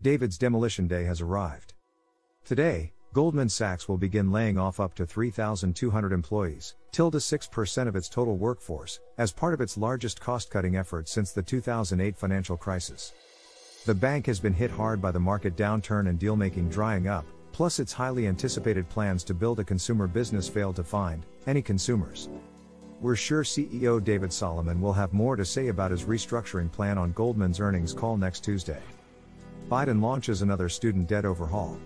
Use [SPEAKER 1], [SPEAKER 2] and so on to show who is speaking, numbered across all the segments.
[SPEAKER 1] David's demolition day has arrived. Today, Goldman Sachs will begin laying off up to 3,200 employees, 6% of its total workforce, as part of its largest cost-cutting effort since the 2008 financial crisis. The bank has been hit hard by the market downturn and deal-making drying up, plus its highly anticipated plans to build a consumer business failed to find any consumers. We're sure CEO David Solomon will have more to say about his restructuring plan on Goldman's earnings call next Tuesday. Biden launches another student debt overhaul.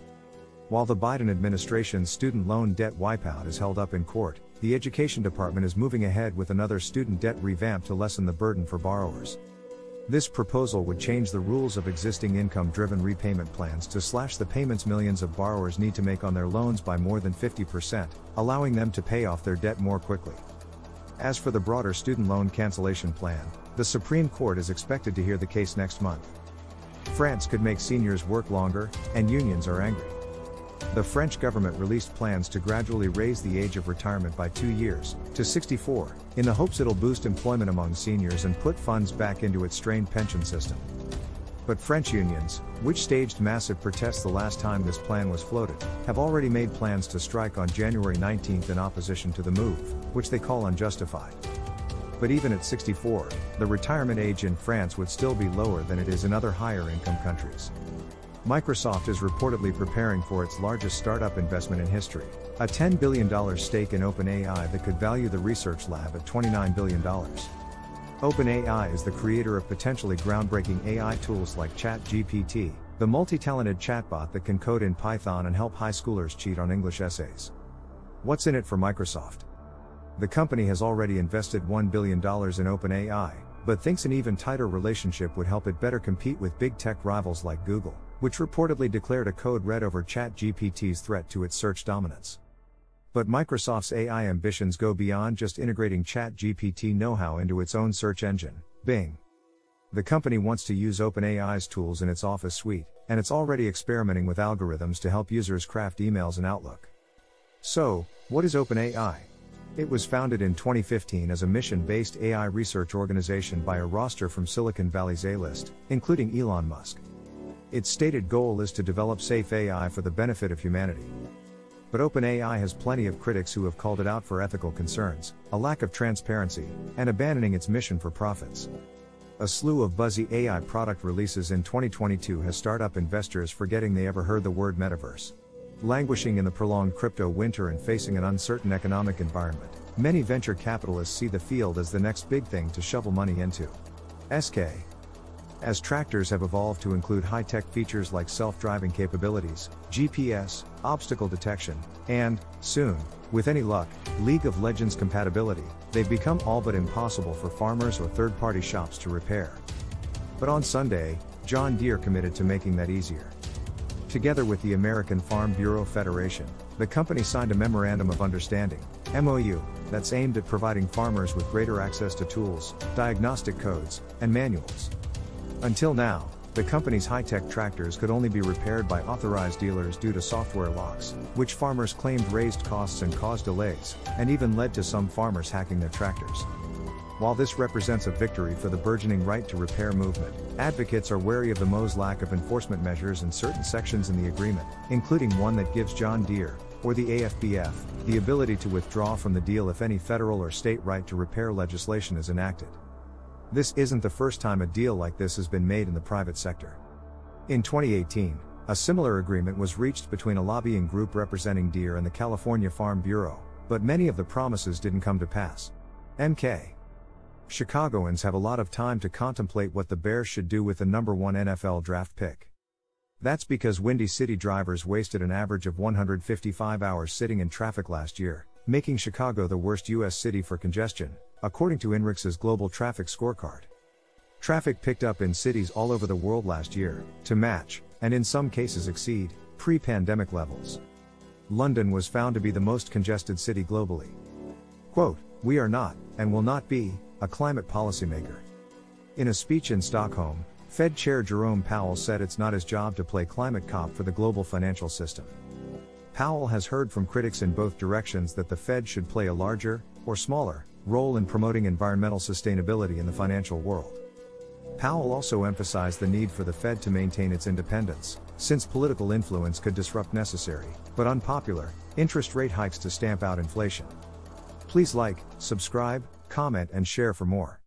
[SPEAKER 1] While the Biden administration's student loan debt wipeout is held up in court, the Education Department is moving ahead with another student debt revamp to lessen the burden for borrowers. This proposal would change the rules of existing income-driven repayment plans to slash the payments millions of borrowers need to make on their loans by more than 50%, allowing them to pay off their debt more quickly. As for the broader student loan cancellation plan, the Supreme Court is expected to hear the case next month. France could make seniors work longer, and unions are angry. The French government released plans to gradually raise the age of retirement by 2 years, to 64, in the hopes it'll boost employment among seniors and put funds back into its strained pension system. But French unions, which staged massive protests the last time this plan was floated, have already made plans to strike on January 19 in opposition to the move, which they call unjustified. But even at 64, the retirement age in France would still be lower than it is in other higher-income countries. Microsoft is reportedly preparing for its largest startup investment in history, a $10 billion stake in OpenAI that could value the research lab at $29 billion. OpenAI is the creator of potentially groundbreaking AI tools like ChatGPT, the multi-talented chatbot that can code in Python and help high schoolers cheat on English essays. What's in it for Microsoft? The company has already invested $1 billion in OpenAI, but thinks an even tighter relationship would help it better compete with big tech rivals like Google, which reportedly declared a code red over ChatGPT's threat to its search dominance. But Microsoft's AI ambitions go beyond just integrating ChatGPT know-how into its own search engine, Bing. The company wants to use OpenAI's tools in its Office suite, and it's already experimenting with algorithms to help users craft emails in Outlook. So, what is OpenAI? It was founded in 2015 as a mission-based AI research organization by a roster from Silicon Valley's A-list, including Elon Musk. Its stated goal is to develop safe AI for the benefit of humanity. But OpenAI has plenty of critics who have called it out for ethical concerns, a lack of transparency, and abandoning its mission for profits. A slew of buzzy AI product releases in 2022 has startup investors forgetting they ever heard the word metaverse. Languishing in the prolonged crypto winter and facing an uncertain economic environment, many venture capitalists see the field as the next big thing to shovel money into. As tractors have evolved to include high-tech features like self-driving capabilities, GPS, obstacle detection, and, soon, with any luck, League of Legends compatibility, they've become all but impossible for farmers or third-party shops to repair. But on Sunday, John Deere committed to making that easier. Together with the American Farm Bureau Federation, the company signed a Memorandum of Understanding, MOU, that's aimed at providing farmers with greater access to tools, diagnostic codes, and manuals. Until now, the company's high-tech tractors could only be repaired by authorized dealers due to software locks, which farmers claimed raised costs and caused delays, and even led to some farmers hacking their tractors. While this represents a victory for the burgeoning right to repair movement, advocates are wary of the MOU's lack of enforcement measures in certain sections in the agreement, including one that gives John Deere, or the AFBF, the ability to withdraw from the deal if any federal or state right to repair legislation is enacted. This isn't the first time a deal like this has been made in the private sector. In 2018, a similar agreement was reached between a lobbying group representing Deere and the California Farm Bureau, but many of the promises didn't come to pass. MK. Chicagoans have a lot of time to contemplate what the Bears should do with the number 1 NFL draft pick. That's because Windy City drivers wasted an average of 155 hours sitting in traffic last year, making Chicago the worst U.S. city for congestion, according to INRIX's Global Traffic Scorecard. Traffic picked up in cities all over the world last year, to match, and in some cases exceed, pre-pandemic levels. London was found to be the most congested city globally. Quote, "We are not, and will not be, a climate policymaker." In a speech in Stockholm, Fed Chair Jerome Powell said it's not his job to play climate cop for the global financial system. Powell has heard from critics in both directions that the Fed should play a larger, or smaller, role in promoting environmental sustainability in the financial world. Powell also emphasized the need for the Fed to maintain its independence, since political influence could disrupt necessary, but unpopular, interest rate hikes to stamp out inflation. Please like, subscribe, comment and share for more.